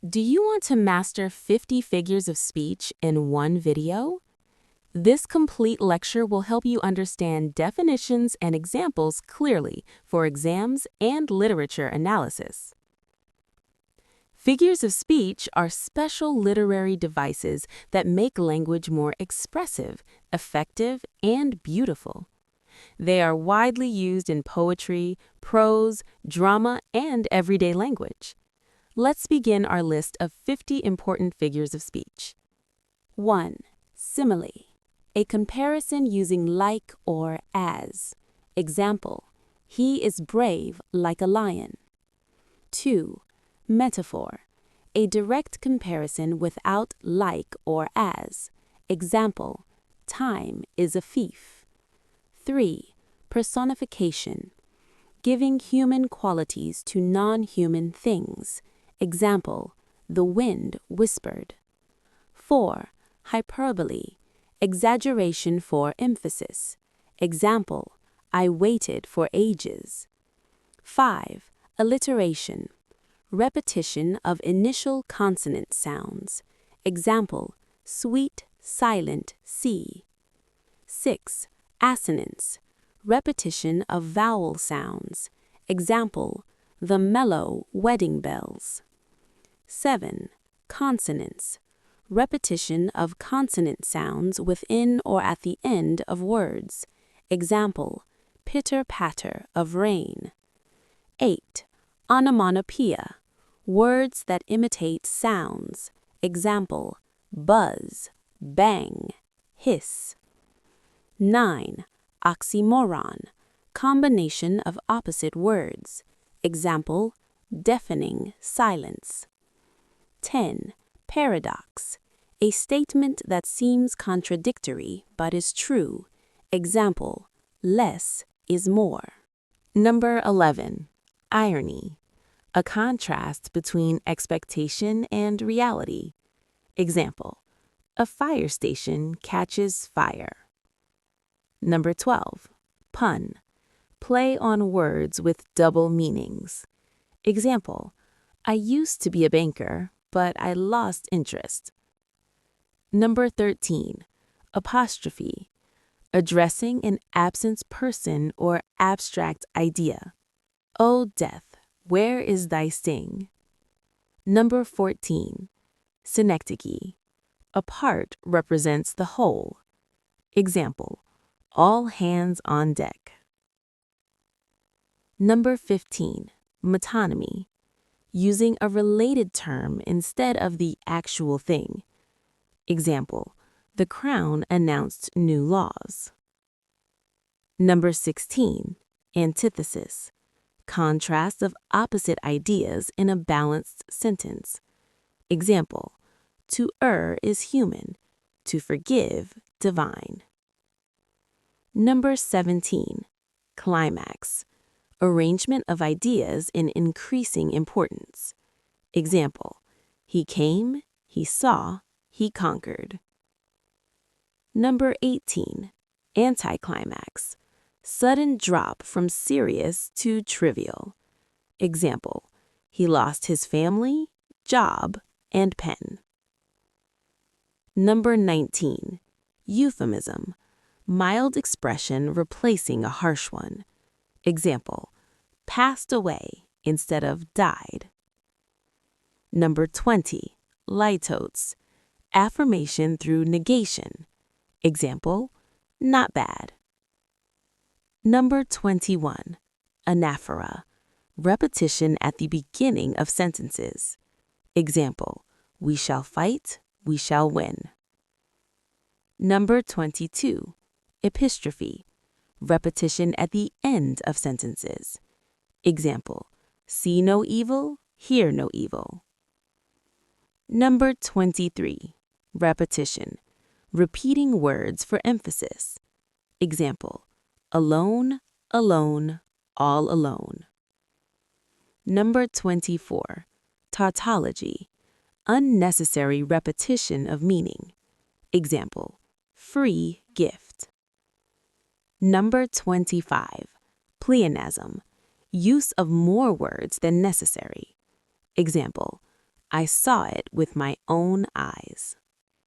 Do you want to master 50 figures of speech in one video? This complete lecture will help you understand definitions and examples clearly for exams and literature analysis. Figures of speech are special literary devices that make language more expressive, effective, and beautiful. They are widely used in poetry, prose, drama, and everyday language. Let's begin our list of 50 important figures of speech. 1. Simile. A comparison using like or as. Example, he is brave like a lion. 2. Metaphor. A direct comparison without like or as. Example, time is a thief. 3. Personification. Giving human qualities to non-human things. Example, the wind whispered. 4. Hyperbole. Exaggeration for emphasis. Example, I waited for ages. 5. Alliteration. Repetition of initial consonant sounds. Example, sweet, silent C. 6. Assonance. Repetition of vowel sounds. Example, the mellow wedding bells. 7. Consonants. Repetition of consonant sounds within or at the end of words. Example, pitter-patter of rain. 8. Onomatopoeia. Words that imitate sounds. Example, buzz, bang, hiss. 9. Oxymoron. Combination of opposite words. Example, deafening silence. 10. Paradox. A statement that seems contradictory but is true. Example, less is more. Number 11. Irony. A contrast between expectation and reality. Example, a fire station catches fire. Number 12. Pun. Play on words with double meanings. Example, I used to be a banker, but I lost interest. Number 13. Apostrophe. Addressing an absent person or abstract idea. O death, where is thy sting? Number 14. Synecdoche. A part represents the whole. Example, all hands on deck. Number 15. Metonymy. Using a related term instead of the actual thing. Example, the Crown announced new laws. Number 16. Antithesis. Contrast of opposite ideas in a balanced sentence. Example, to err is human, to forgive divine. Number 17. Climax. Arrangement of ideas in increasing importance. Example, he came, he saw, he conquered. Number 18. Anticlimax. Sudden drop from serious to trivial. Example, he lost his family, job, and pen. Number 19. Euphemism. Mild expression replacing a harsh one. Example, passed away instead of died. Number 20. Litotes. Affirmation through negation. Example, not bad. Number 21. Anaphora. Repetition at the beginning of sentences. Example, we shall fight, we shall win. Number 22. Epistrophe. Repetition at the end of sentences. Example, see no evil, hear no evil. Number 23. Repetition. Repeating words for emphasis. Example, alone, alone, all alone. Number 24. Tautology. Unnecessary repetition of meaning. Example, free gift. Number 25. Pleonasm. Use of more words than necessary. Example, I saw it with my own eyes.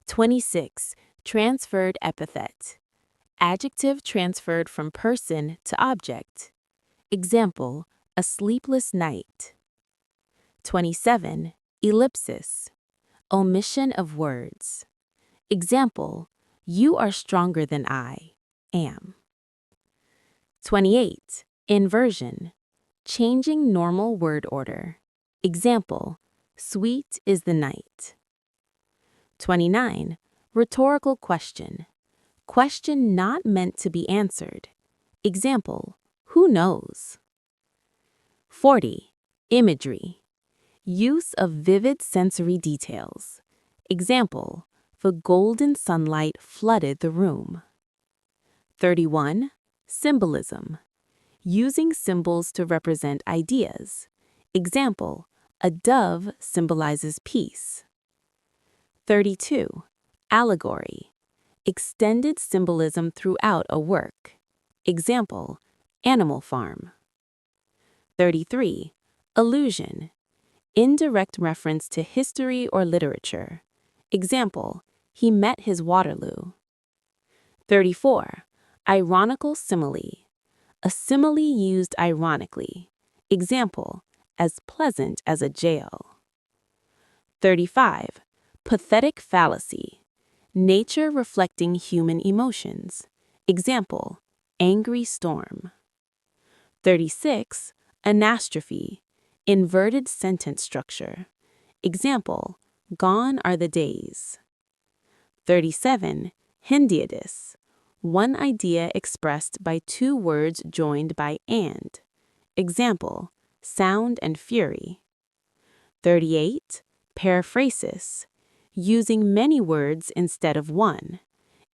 26. Transferred epithet. Adjective transferred from person to object. Example, a sleepless night. 27. Ellipsis. Omission of words. Example, you are stronger than I am. 28. Inversion. Changing normal word order. Example, sweet is the night. 29. Rhetorical question. Question not meant to be answered. Example, who knows? 40. Imagery. Use of vivid sensory details. Example, the golden sunlight flooded the room. 31. Symbolism. Using symbols to represent ideas. Example, a dove symbolizes peace. 32. Allegory. Extended symbolism throughout a work. Example, Animal Farm. 33. Allusion. Indirect reference to history or literature. Example, he met his Waterloo. 34. Ironical simile. A simile used ironically. Example, as pleasant as a jail. 35. Pathetic fallacy. Nature reflecting human emotions. Example, angry storm. 36. Anastrophe. Inverted sentence structure. Example, gone are the days. 37. Hendiadys. One idea expressed by two words joined by and. Example, sound and fury. 38. Periphrasis. Using many words instead of one.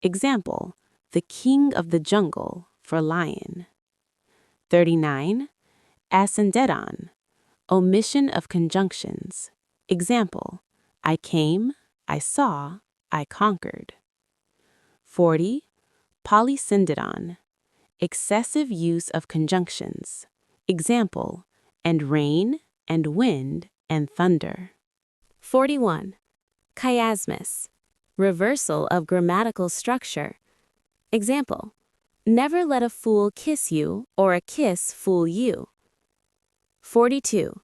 Example, the king of the jungle for lion. 39. Ascenderon. Omission of conjunctions. Example, I came, I saw, I conquered. 40. Polysyndeton. Excessive use of conjunctions. Example, and rain, and wind, and thunder. 41. Chiasmus. Reversal of grammatical structure. Example, never let a fool kiss you or a kiss fool you. 42.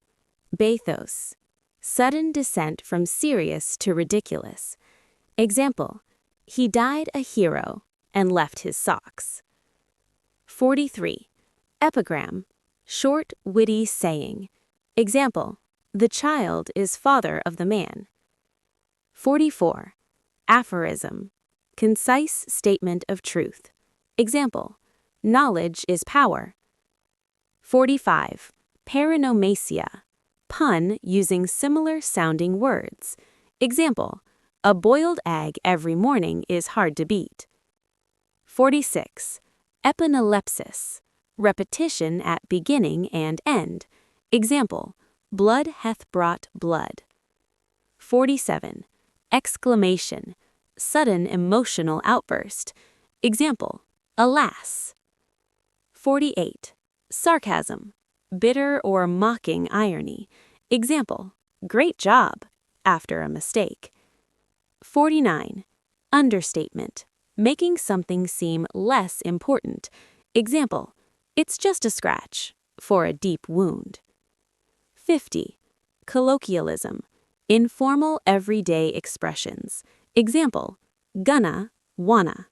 Bathos. Sudden descent from serious to ridiculous. Example, he died a hero and left his socks. 43. Epigram. Short, witty saying. Example, the child is father of the man. 44. Aphorism. Concise statement of truth. Example, knowledge is power. 45. Paronomasia. Pun using similar sounding words. Example, a boiled egg every morning is hard to beat. 46. Epinalepsis. Repetition at beginning and end. Example, blood hath brought blood. 47. Exclamation. Sudden emotional outburst. Example, alas. 48. Sarcasm. Bitter or mocking irony. Example, great job, after a mistake. 49. Understatement. Making something seem less important. Example, it's just a scratch, for a deep wound. 50. Colloquialism. Informal everyday expressions. Example, gonna, wanna.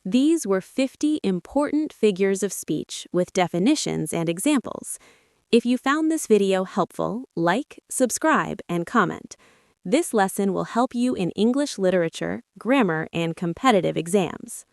These were 50 important figures of speech with definitions and examples. If you found this video helpful, like, subscribe, and comment. This lesson will help you in English literature, grammar, and competitive exams.